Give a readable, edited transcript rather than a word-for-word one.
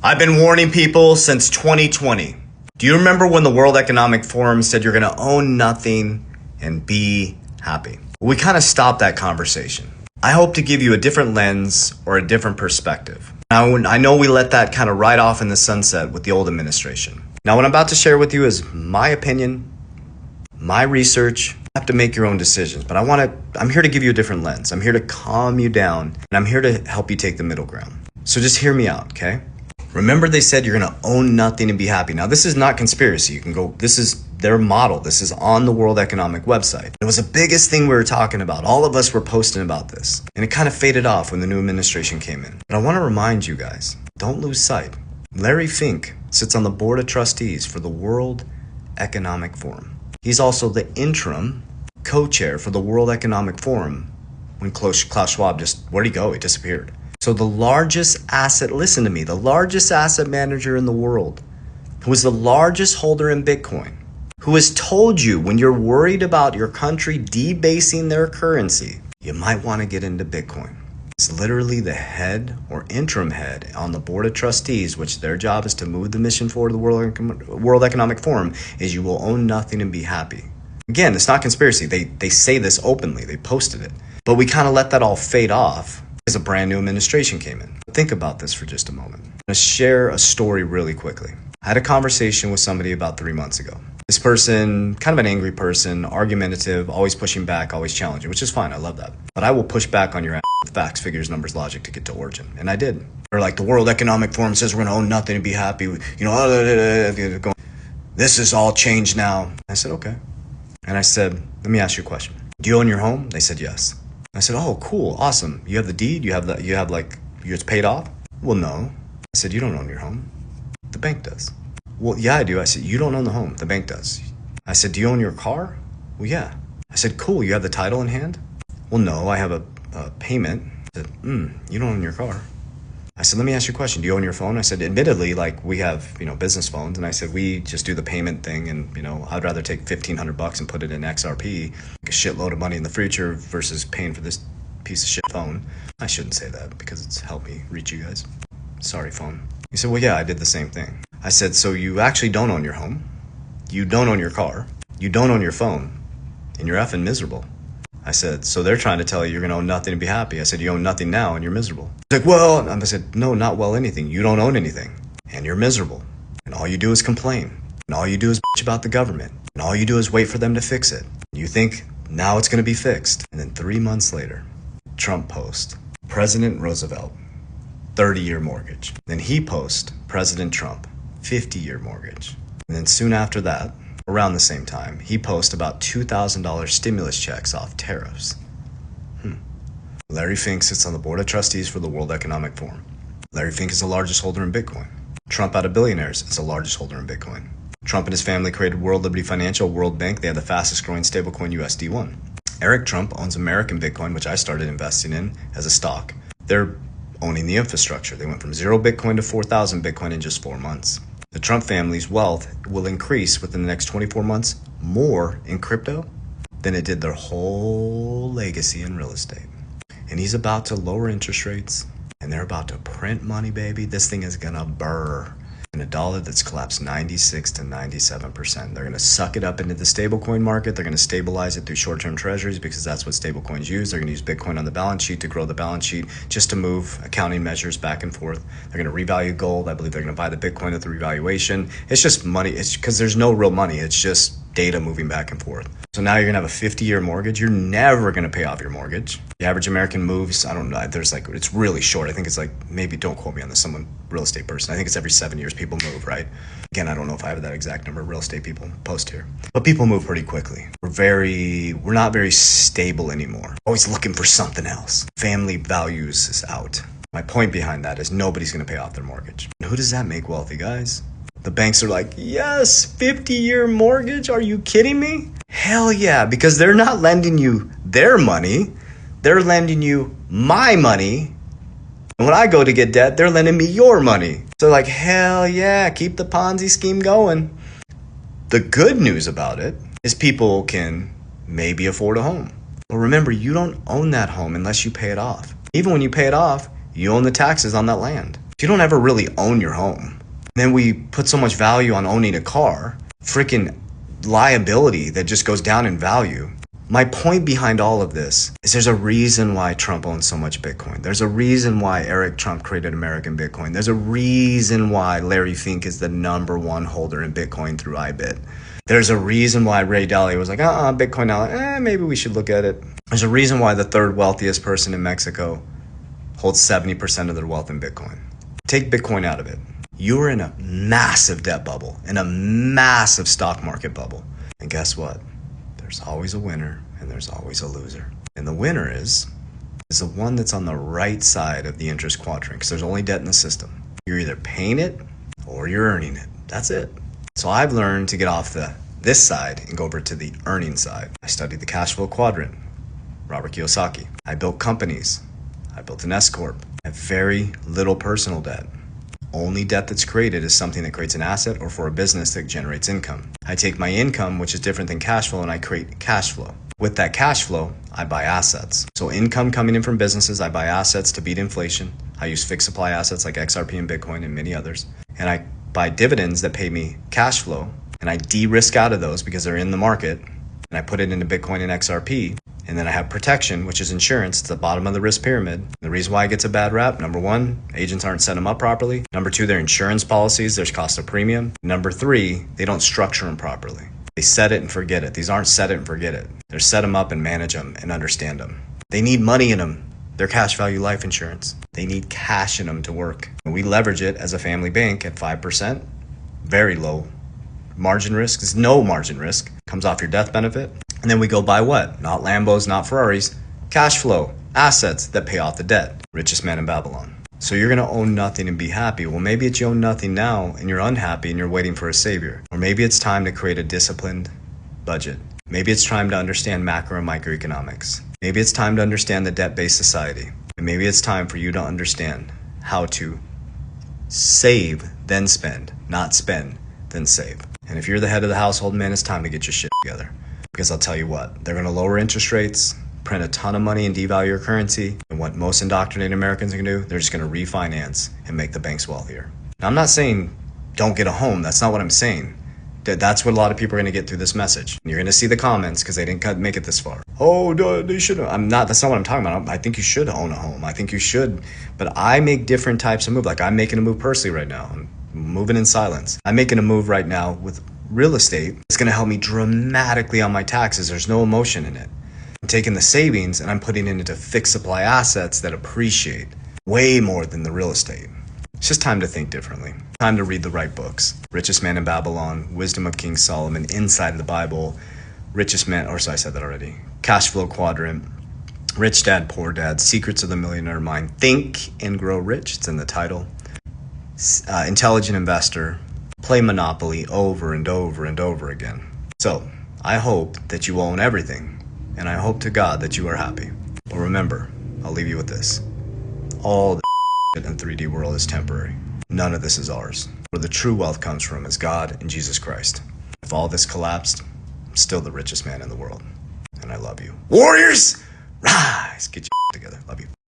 I've been warning people since 2020. Do you remember when the World Economic Forum said you're going to own nothing and be happy? We kind of stopped that conversation. I hope to give you a different lens or a different perspective. Now, I know we let that kind of ride off in the sunset with the old administration. Now, what I'm about to share with you is my opinion, my research. You have to make your own decisions, but I'm here to give you a different lens. I'm here to calm you down, and I'm here to help you take the middle ground. So just hear me out, okay? Remember they said you're going to own nothing and be happy. Now, this is not conspiracy. You can go, this is their model. This is on the World Economic website. It was the biggest thing we were talking about. All of us were posting about this, and it kind of faded off when the new administration came in. But I want to remind you guys, don't lose sight. Larry Fink sits on the board of trustees for the World Economic Forum. He's also the interim co-chair for the World Economic Forum when Klaus Schwab where'd he go? He disappeared. So the largest asset, listen to me, the largest asset manager in the world, who is the largest holder in Bitcoin, who has told you when you're worried about your country debasing their currency, you might want to get into Bitcoin. It's literally the head or interim head on the board of trustees, which their job is to move the mission forward to the World Economic Forum, is you will own nothing and be happy. Again, it's not conspiracy. They say this openly. They posted it. But we kind of let that all fade off as a brand new administration came in. Think about this for just a moment. I'm going to share a story really quickly. I had a conversation with somebody about 3 months ago. This person, kind of an angry person, argumentative, always pushing back, always challenging, which is fine. I love that. But I will push back on your ass with facts, figures, numbers, logic to get to origin. And I did. They're like, the World Economic Forum says we're going to own nothing and be happy. This is all changed now. I said, okay. And I said, let me ask you a question. Do you own your home? They said, yes. I said, oh, cool, awesome. You have the deed? It's paid off? Well, no. I said, you don't own your home. The bank does. Well, yeah, I do. I said, you don't own the home. The bank does. I said, do you own your car? Well, yeah. I said, cool, you have the title in hand? Well, no, I have a payment. I said, you don't own your car. I said, let me ask you a question. Do you own your phone? I said, admittedly, we have, business phones. And I said, we just do the payment thing. And, I'd rather take $1,500 and put it in XRP, a shitload of money in the future versus paying for this piece of shit phone. I shouldn't say that because it's helped me reach you guys. Sorry, phone. He said, well, yeah, I did the same thing. I said, so you actually don't own your home. You don't own your car. You don't own your phone. And you're effing miserable. I said, so they're trying to tell you you're going to own nothing and be happy. I said, you own nothing now and you're miserable. He's like, well, I said, no, not well anything. You don't own anything and you're miserable. And all you do is complain. And all you do is bitch about the government. And all you do is wait for them to fix it. You think now it's going to be fixed. And then 3 months later, Trump post, President Roosevelt, 30-year mortgage. Then he post, President Trump, 50-year mortgage. And then soon after that, around the same time, he posted about $2,000 stimulus checks off tariffs. Larry Fink sits on the board of trustees for the World Economic Forum. Larry Fink is the largest holder in Bitcoin. Trump, out of billionaires, is the largest holder in Bitcoin. Trump and his family created World Liberty Financial, World Bank. They have the fastest growing stablecoin USD1. Eric Trump owns American Bitcoin, which I started investing in as a stock. They're owning the infrastructure. They went from 0 Bitcoin to 4,000 Bitcoin in just 4 months. The Trump family's wealth will increase within the next 24 months more in crypto than it did their whole legacy in real estate. And he's about to lower interest rates, and they're about to print money, baby. This thing is gonna burr. And a dollar that's collapsed 96 to 97%. They're gonna suck it up into the stablecoin market. They're gonna stabilize it through short-term treasuries because that's what stablecoins use. They're gonna use Bitcoin on the balance sheet to grow the balance sheet just to move accounting measures back and forth. They're gonna revalue gold. I believe they're gonna buy the Bitcoin at the revaluation. It's just money. It's because there's no real money. It's just data moving back and forth. So now you're gonna have a 50-year mortgage. You're never gonna pay off your mortgage. The average American moves, I don't know, it's really short. I think it's maybe don't quote me on this, someone real estate person. I think it's every 7 years people move, right? Again, I don't know if I have that exact number of real estate people post here. But people move pretty quickly. We're not very stable anymore. Always looking for something else. Family values is out. My point behind that is nobody's gonna pay off their mortgage. And who does that make wealthy, guys? The banks are like, yes, 50-year mortgage? Are you kidding me? Hell yeah, because they're not lending you their money. They're lending you my money. And when I go to get debt, they're lending me your money. So like, hell yeah, keep the Ponzi scheme going. The good news about it is people can maybe afford a home. But remember, you don't own that home unless you pay it off. Even when you pay it off, you own the taxes on that land. You don't ever really own your home. Then we put so much value on owning a car, freaking liability that just goes down in value. My point behind all of this is there's a reason why Trump owns so much Bitcoin. There's a reason why Eric Trump created American Bitcoin. There's a reason why Larry Fink is the #1 holder in Bitcoin through iBit. There's a reason why Ray Dalio was like, Bitcoin now, maybe we should look at it. There's a reason why the third wealthiest person in Mexico holds 70% of their wealth in Bitcoin. Take Bitcoin out of it. You are in a massive debt bubble, in a massive stock market bubble. And guess what? There's always a winner and there's always a loser. And the winner is the one that's on the right side of the interest quadrant, because there's only debt in the system. You're either paying it or you're earning it. That's it. So I've learned to get off this side and go over to the earning side. I studied the cash flow quadrant, Robert Kiyosaki. I built companies. I built an S Corp. I have very little personal debt. Only debt that's created is something that creates an asset or for a business that generates income. I take my income, which is different than cash flow, and I create cash flow. With that cash flow, I buy assets. So income coming in from businesses, I buy assets to beat inflation. I use fixed supply assets like XRP and Bitcoin and many others. And I buy dividends that pay me cash flow, and I de-risk out of those because they're in the market, and I put it into Bitcoin and XRP. And then I have protection, which is insurance. It's the bottom of the risk pyramid. The reason why it gets a bad rap, #1, agents aren't setting them up properly. #2, their insurance policies, there's cost of premium. #3, they don't structure them properly. They set it and forget it. These aren't set it and forget it. They're set them up and manage them and understand them. They need money in them. They're cash value life insurance. They need cash in them to work. And we leverage it as a family bank at 5%, very low margin risk. There's no margin risk. Comes off your death benefit. And then we go buy what? Not Lambos, not Ferraris. Cash flow, assets that pay off the debt. Richest man in Babylon. So you're going to own nothing and be happy. Well, maybe it's you own nothing now and you're unhappy and you're waiting for a savior. Or maybe it's time to create a disciplined budget. Maybe it's time to understand macro and microeconomics. Maybe it's time to understand the debt-based society. And maybe it's time for you to understand how to save, then spend, not spend, then save. And if you're the head of the household, man, it's time to get your shit together. Because I'll tell you what, they're going to lower interest rates, print a ton of money and devalue your currency. And what most indoctrinated Americans are going to do, they're just going to refinance and make the banks wealthier. Now, I'm not saying don't get a home. That's not what I'm saying. That's what a lot of people are going to get through this message. And you're going to see the comments because they didn't make it this far. Oh, they should. That's not what I'm talking about. I think you should own a home. I think you should. But I make different types of moves. Like I'm making a move personally right now. I'm moving in silence. I'm making a move right now with real estate. It's going to help me dramatically on my taxes. There's no emotion in it. I'm taking the savings and I'm putting it into fixed supply assets that appreciate way more than the real estate. It's just time to think differently. Time to read the right books. Richest Man in Babylon, Wisdom of King Solomon, Inside of the Bible, Richest Man, I said that already. Cash Flow Quadrant, Rich Dad, Poor Dad, Secrets of the Millionaire Mind, Think and Grow Rich. It's in the title. Intelligent Investor, play Monopoly over and over and over again. So I hope that you own everything, and I hope to God that you are happy. But remember, I'll leave you with this. All the shit in 3D world is temporary. None of this is ours. Where the true wealth comes from is God and Jesus Christ. If all this collapsed, I'm still the richest man in the world. And I love you. Warriors, rise! Get your together. Love you.